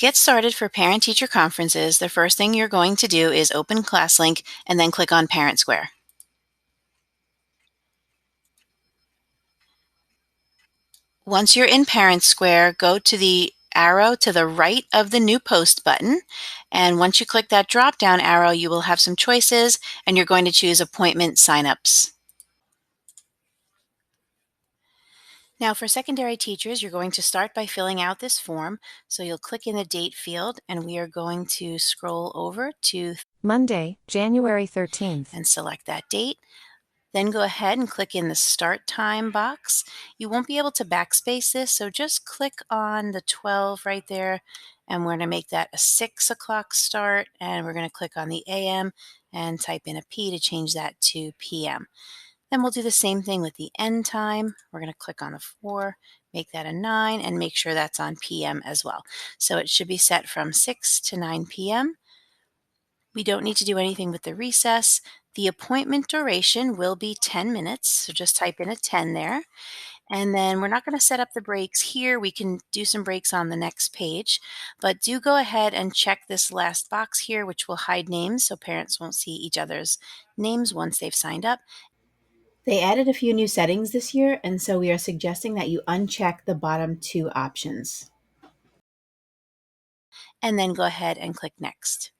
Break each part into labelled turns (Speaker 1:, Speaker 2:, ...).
Speaker 1: get started for parent-teacher conferences, the first thing you're going to do is open ClassLink and then click on ParentSquare. Once you're in ParentSquare, go to the arrow to the right of the New Post button, and once you click that drop-down arrow, you will have some choices, and you're going to choose Appointment Signups. Now, for secondary teachers, you're going to start by filling out this form. So you'll click in the date field, and we are going to scroll over to
Speaker 2: Monday, January 13th.
Speaker 1: and select that date. Then go ahead and click in the Start Time box. You won't be able to backspace this, so just click on the 12 right there, and we're going to make that a 6 o'clock start, and we're going to click on the AM and type in a P to change that to PM. Then we'll do the same thing with the end time. We're going to click on a 4, make that a 9, and make sure that's on PM as well. So it should be set from 6 to 9 PM. We don't need to do anything with the recess. The appointment duration will be 10 minutes, so just type in a 10 there. And then we're not going to set up the breaks here. We can do some breaks on the next page, but do go ahead and check this last box here, which will hide names so parents won't see each other's names once they've signed up. They added a few new settings this year, and so we are suggesting that you uncheck the bottom 2 options. And then go ahead and click Next.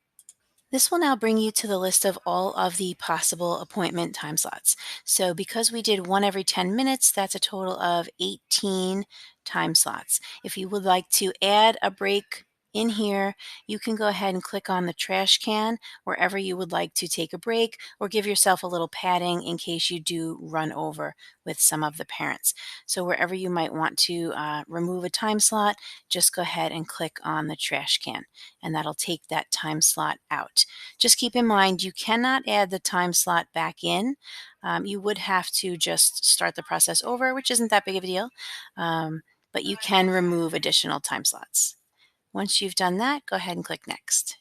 Speaker 1: This will now bring you to the list of all of the possible appointment time slots. So because we did one every 10 minutes, that's a total of 18 time slots. If you would like to add a break in here, you can go ahead and click on the trash can wherever you would like to take a break, or give yourself a little padding in case you do run over with some of the parents. So wherever you might want to remove a time slot, just go ahead and click on the trash can, and that'll take that time slot out. Just keep in mind, you cannot add the time slot back in. You would have to just start the process over, which isn't that big of a deal, but you can remove additional time slots. Once you've done that, go ahead and click Next.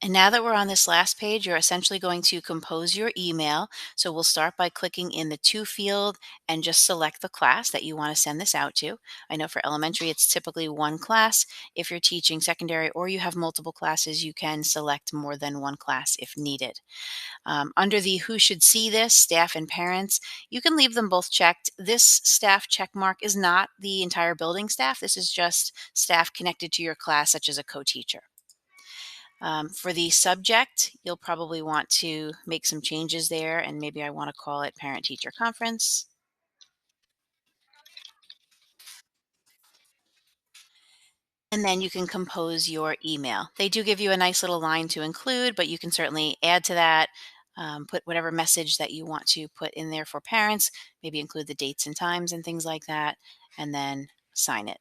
Speaker 1: And now that we're on this last page, you're essentially going to compose your email. So we'll start by clicking in the To field and just select the class that you want to send this out to. I know for elementary, it's typically one class. If you're teaching secondary or you have multiple classes, you can select more than one class if needed. Under the Who Should See This, Staff and Parents, you can leave them both checked. This staff check mark is not the entire building staff. This is just staff connected to your class, such as a co-teacher. For the subject, you'll probably want to make some changes there, and maybe I want to call it Parent-Teacher Conference. And then you can compose your email. They do give you a nice little line to include, but you can certainly add to that, put whatever message that you want to put in there for parents, maybe include the dates and times and things like that, and then sign it.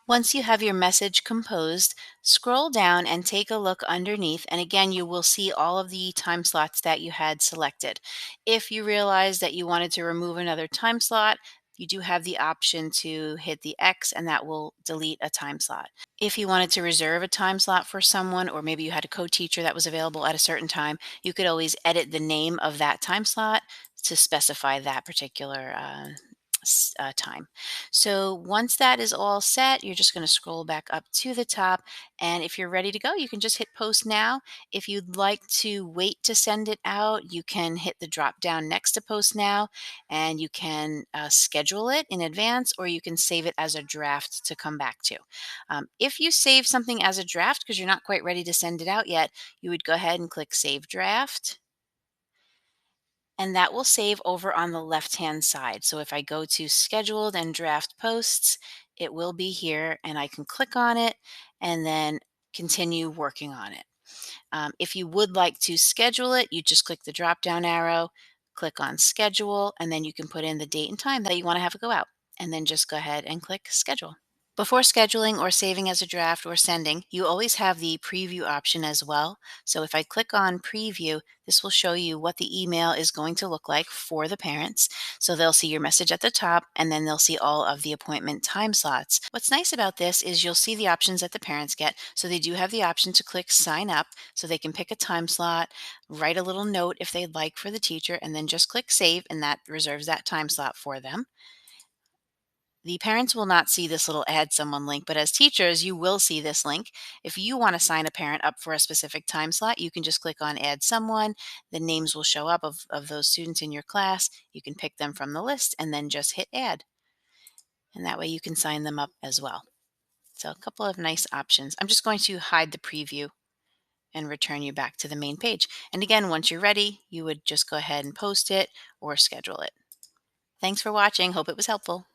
Speaker 1: Once you have your message composed, scroll down and take a look underneath, and again, you will see all of the time slots that you had selected. If you realize that you wanted to remove another time slot, you do have the option to hit the X, and that will delete a time slot. If you wanted to reserve a time slot for someone, or maybe you had a co-teacher that was available at a certain time, you could always edit the name of that time slot to specify that particular time. So once that is all set, you're just going to scroll back up to the top. And if you're ready to go, you can just hit Post Now. If you'd like to wait to send it out, you can hit the drop down next to Post Now, and you can schedule it in advance, or you can save it as a draft to come back to. If you save something as a draft because you're not quite ready to send it out yet, you would go ahead and click Save Draft, and that will save over on the left-hand side. So if I go to Scheduled and Draft Posts, it will be here, and I can click on it and then continue working on it. If you would like to schedule it, you just click the drop-down arrow, click on Schedule, and then you can put in the date and time that you want to have it go out, and then just go ahead and click Schedule. Before scheduling or saving as a draft or sending, you always have the preview option as well. So if I click on preview, this will show you what the email is going to look like for the parents. So they'll see your message at the top and then they'll see all of the appointment time slots. What's nice about this is you'll see the options that the parents get. So they do have the option to click sign up so they can pick a time slot, write a little note if they'd like for the teacher, and then just click save and that reserves that time slot for them. The parents will not see this little add someone link, but as teachers, you will see this link. If you want to sign a parent up for a specific time slot, you can just click on add someone. The names will show up of those students in your class. You can pick them from the list and then just hit add. And that way you can sign them up as well. So a couple of nice options. I'm just going to hide the preview and return you back to the main page. And again, once you're ready, you would just go ahead and post it or schedule it. Thanks for watching. Hope it was helpful.